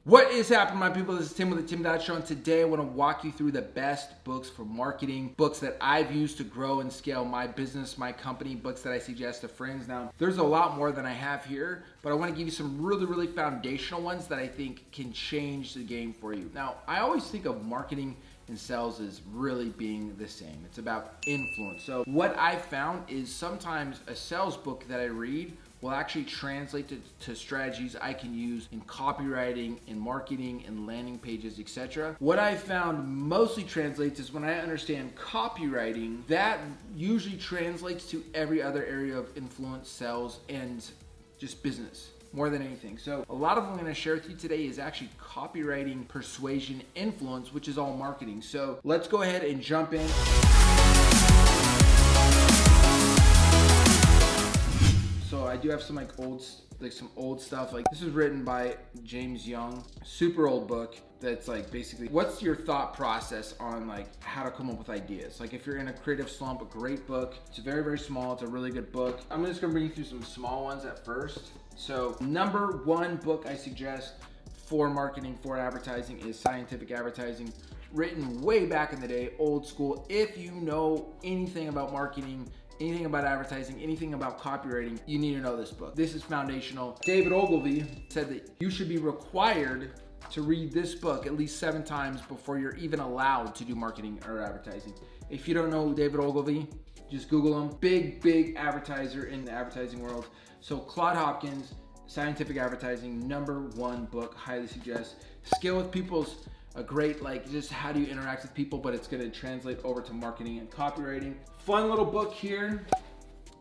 What is happening, my people? This is Tim with the Tim Dodd Show, and today I want to walk you through the best books for marketing, books that I've used to grow and scale my business, my company, books that I suggest to friends. Now, there's a lot more than I have here, but I want to give you some really foundational ones that I think can change the game for you. Now, I always think of marketing and sales as really being the same. It's about influence. So what I found is sometimes a sales book that I read will actually translate to strategies I can use in copywriting, in marketing, in landing pages, etc. What I found mostly translates is when I understand copywriting, that usually translates to every other area of influence, sales, and just business more than anything. So a lot of what I'm going to share with you today is actually copywriting, persuasion, influence, which is all marketing. So let's go ahead and jump in. So I do have some some old stuff. Like this was written by James Young, super old book that's like basically what's your thought process on like how to come up with ideas. Like if you're in a creative slump, a great book. It's very small. It's a really good book. I'm just gonna bring you through some small ones at first. So number one book I suggest for marketing, for advertising is Scientific Advertising, written way back in the day, old school. If you know anything about marketing, anything about advertising, anything about copywriting, you need to know this book. This is foundational. David Ogilvy said that you should be required to read this book at least 7 times before you're even allowed to do marketing or advertising. If you don't know David Ogilvy, just Google him. Big advertiser in the advertising world. So Claude Hopkins, Scientific Advertising, #1 book, highly suggest. Scale with People's a great, like, just how do you interact with people, but it's gonna translate over to marketing and copywriting. Fun little book here,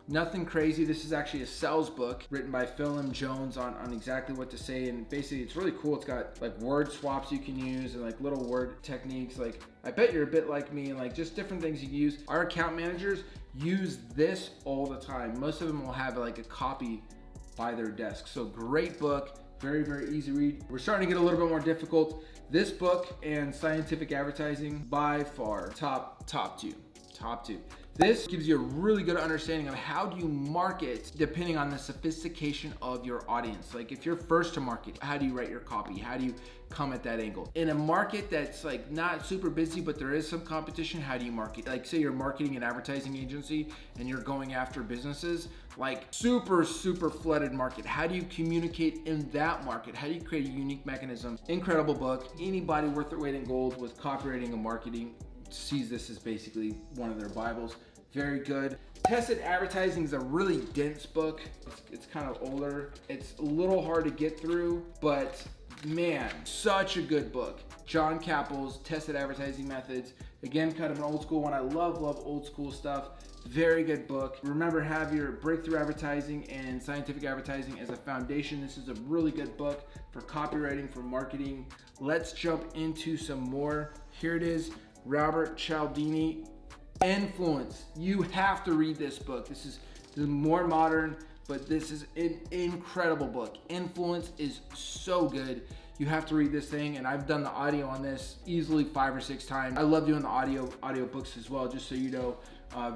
nothing crazy. This is actually a sales book written by Phil M. Jones on exactly what to say, and basically it's really cool. It's got like word swaps you can use and like little word techniques, like I bet you're a bit like me, and like just different things you can use. Our account managers use this all the time. Most of them will have like a copy by their desk. So great book, very easy read. We're starting to get a little bit more difficult. This book and Scientific Advertising, by far top two. This gives you a really good understanding of how do you market depending on the sophistication of your audience. Like if you're first to market, how do you write your copy? How do you come at that angle? In a market that's like not super busy, but there is some competition, how do you market? Like say you're marketing an advertising agency and you're going after businesses, like super flooded market. How do you communicate in that market? How do you create a unique mechanism? Incredible book. Anybody worth their weight in gold with copywriting and marketing sees this as basically one of their Bibles. Very good. Tested Advertising is a really dense book. It's kind of older. It's a little hard to get through, but man, such a good book. John Capel's Tested Advertising Methods. Again, kind of an old school one. I love old school stuff. Very good book. Remember, have your breakthrough advertising and scientific advertising as a foundation. This is a really good book for copywriting, for marketing. Let's jump into some more. Here it is. Robert Cialdini, Influence. You have to read this book. This is more modern, but this is an incredible book. Influence is so good. You have to read this thing, and I've done the audio on this easily 5 or 6 times. I love doing the audio books as well, just so you know.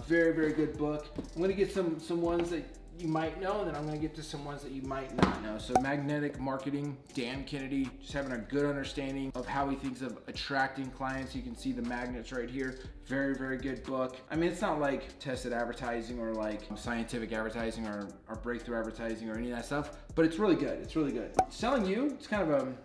Very good book. I'm gonna get some ones that you might know, and then I'm gonna get to some ones that you might not know. So Magnetic Marketing, Dan Kennedy, just having a good understanding of how he thinks of attracting clients. You can see the magnets right here. Very good book. I mean, it's not like Tested Advertising or like Scientific Advertising or Breakthrough Advertising or any of that stuff, but it's really good. It's really good. Selling You, it's kind of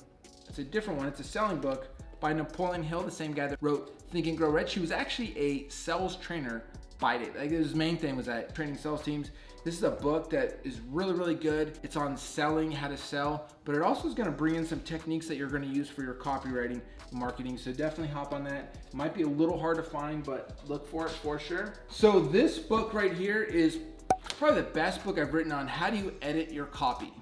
it's a different one. It's a selling book by Napoleon Hill, the same guy that wrote Think and Grow Rich. He was actually a sales trainer by it. Like his main thing was that training sales teams. This is a book that is really good. It's on selling, how to sell, but it also is gonna bring in some techniques that you're gonna use for your copywriting and marketing. So definitely hop on that. It might be a little hard to find, but look for it for sure. So this book right here is probably the best book I've written on how do you edit your copy.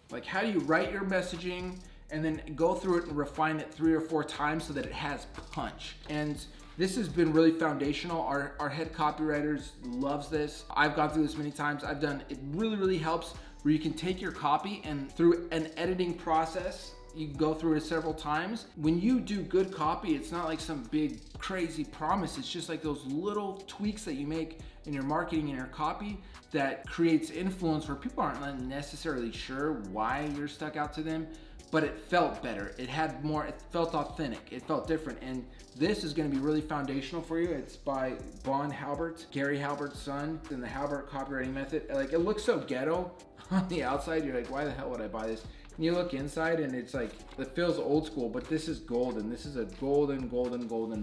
Like how do you write your messaging and then go through it and refine it 3 or 4 times so that it has punch. And this has been really foundational. Our head copywriters loves this. I've gone through this many times. It really helps where you can take your copy and through an editing process, you go through it several times. When you do good copy, it's not like some big crazy promise. It's just like those little tweaks that you make in your marketing and your copy that creates influence where people aren't necessarily sure why you're stuck out to them, but it felt better. It had more, it felt authentic, it felt different. And this is gonna be really foundational for you. It's by Bon Halbert, Gary Halbert's son, and the Halbert copywriting method. Like, it looks so ghetto on the outside. You're like, why the hell would I buy this? And you look inside and it's like, it feels old school, but this is golden. This is a golden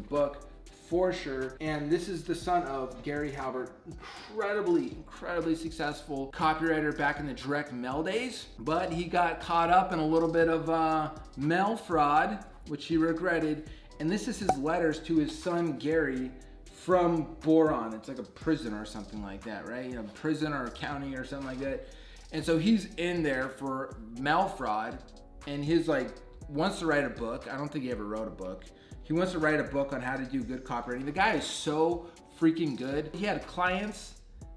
book for sure. And this is the son of Gary Halbert, incredibly successful copywriter back in the direct mail days, but he got caught up in a little bit of mail fraud, which he regretted. And this is his letters to his son Gary from Boron. It's like a prison or something like that, right? You know, prison or county or something like that. And so he's in there for mail fraud, and his like wants to write a book. I don't think he ever wrote a book. He wants to write a book on how to do good copywriting. The guy is so freaking good. He had clients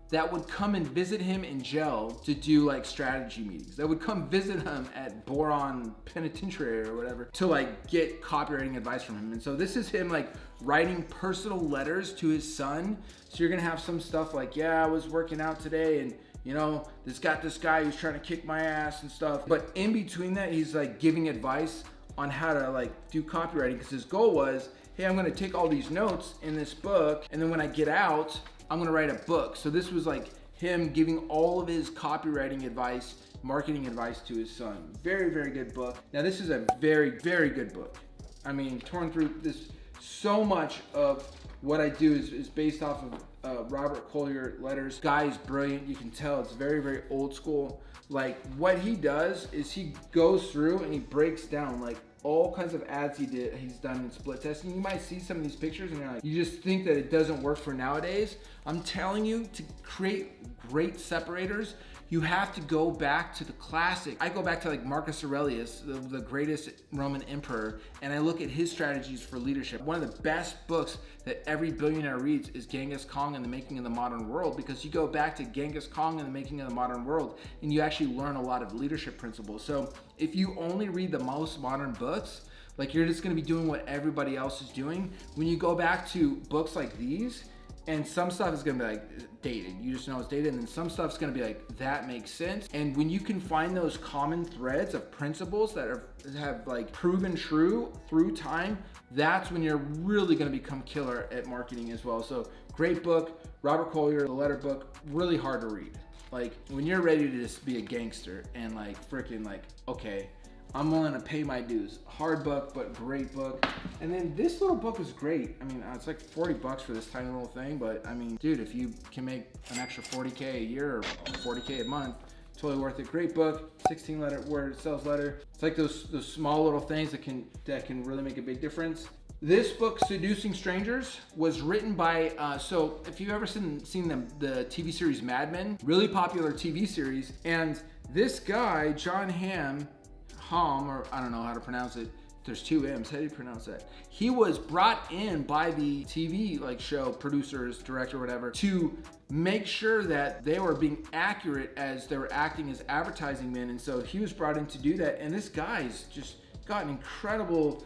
that would come and visit him in jail to do like strategy meetings. That would come visit him at Boron Penitentiary or whatever to like get copywriting advice from him. And so this is him like writing personal letters to his son. So you're gonna have some stuff like, yeah, I was working out today and you know, this guy who's trying to kick my ass and stuff. But in between that, he's like giving advice on how to like do copywriting, because his goal was, hey, I'm gonna take all these notes in this book, and then when I get out, I'm gonna write a book. So this was like him giving all of his copywriting advice, marketing advice to his son. Very good book. Now this is a very good book. I mean, torn through this, so much of what I do is based off of Robert Collier letters. Guy is brilliant. You can tell it's very old school. Like, what he does is he goes through and he breaks down like all kinds of ads he's done in split testing. You might see some of these pictures and you're like, you just think that it doesn't work for nowadays. I'm telling you, to create great separators, you have to go back to the classic. I go back to like Marcus Aurelius, the greatest Roman emperor, and I look at his strategies for leadership. One of the best books that every billionaire reads is Genghis Khan and the Making of the Modern World, because you go back to Genghis Khan and the Making of the Modern World and you actually learn a lot of leadership principles. So if you only read the most modern books, like, you're just gonna be doing what everybody else is doing. When you go back to books like these, and some stuff is gonna be like dated, you just know it's dated, and then some stuff's gonna be like, that makes sense. And when you can find those common threads of principles that have like proven true through time, that's when you're really gonna become killer at marketing as well. So great book, Robert Collier, the letter book, really hard to read. Like, when you're ready to just be a gangster and like freaking like, okay, I'm willing to pay my dues. Hard book, but great book. And then this little book is great. I mean, it's like 40 bucks for this tiny little thing, but I mean, dude, if you can make an extra 40K a year or 40K a month, totally worth it. Great book, 16 letter word sales letter. It's like those small little things that can really make a big difference. This book, Seducing Strangers, was written by, so if you've ever seen the TV series Mad Men, really popular TV series, and this guy, John Hamm, or I don't know how to pronounce it. There's two M's. How do you pronounce that? He was brought in by the TV like show producers, director, whatever, to make sure that they were being accurate as they were acting as advertising men. And so he was brought in to do that. And this guy's just got an incredible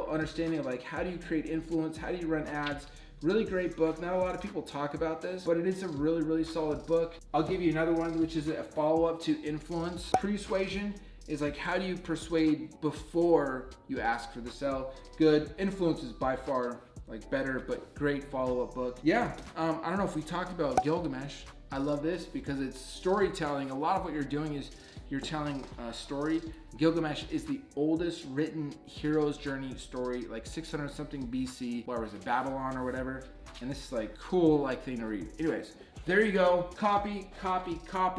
understanding of like, how do you create influence? How do you run ads? Really great book. Not a lot of people talk about this, but it is a really solid book. I'll give you another one, which is a follow-up to Influence. Pre-suasion is like, how do you persuade before you ask for the sell? Good. Influence is by far like better, but great follow-up book. Yeah, I don't know if we talked about Gilgamesh. I love this because it's storytelling. A lot of what you're doing is you're telling a story. Gilgamesh is the oldest written hero's journey story, like 600 something BC, where was it, Babylon or whatever. And this is like cool like thing to read. Anyways, there you go. Copy,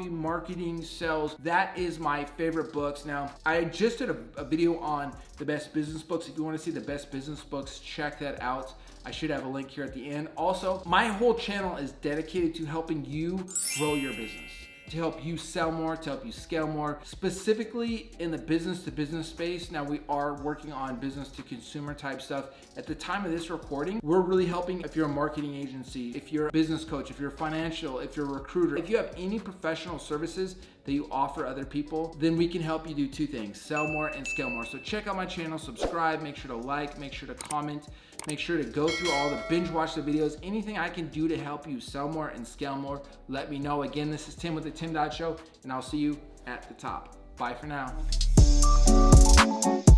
marketing, sales. That is my favorite books. Now, I just did a video on the best business books. If you want to see the best business books, check that out. I should have a link here at the end. Also, my whole channel is dedicated to helping you grow your business, to help you sell more, to help you scale more, specifically in the business to business space. Now, we are working on business to consumer type stuff. At the time of this recording, we're really helping if you're a marketing agency, if you're a business coach, if you're financial, if you're a recruiter, if you have any professional services that you offer other people, then we can help you do two things: sell more and scale more. So check out my channel, subscribe, make sure to like, make sure to comment, make sure to go through all the binge watch the videos. Anything I can do to help you sell more and scale more, let me know. Again, this is Tim with the Tim Dodd Show, and I'll see you at the top. Bye for now. you.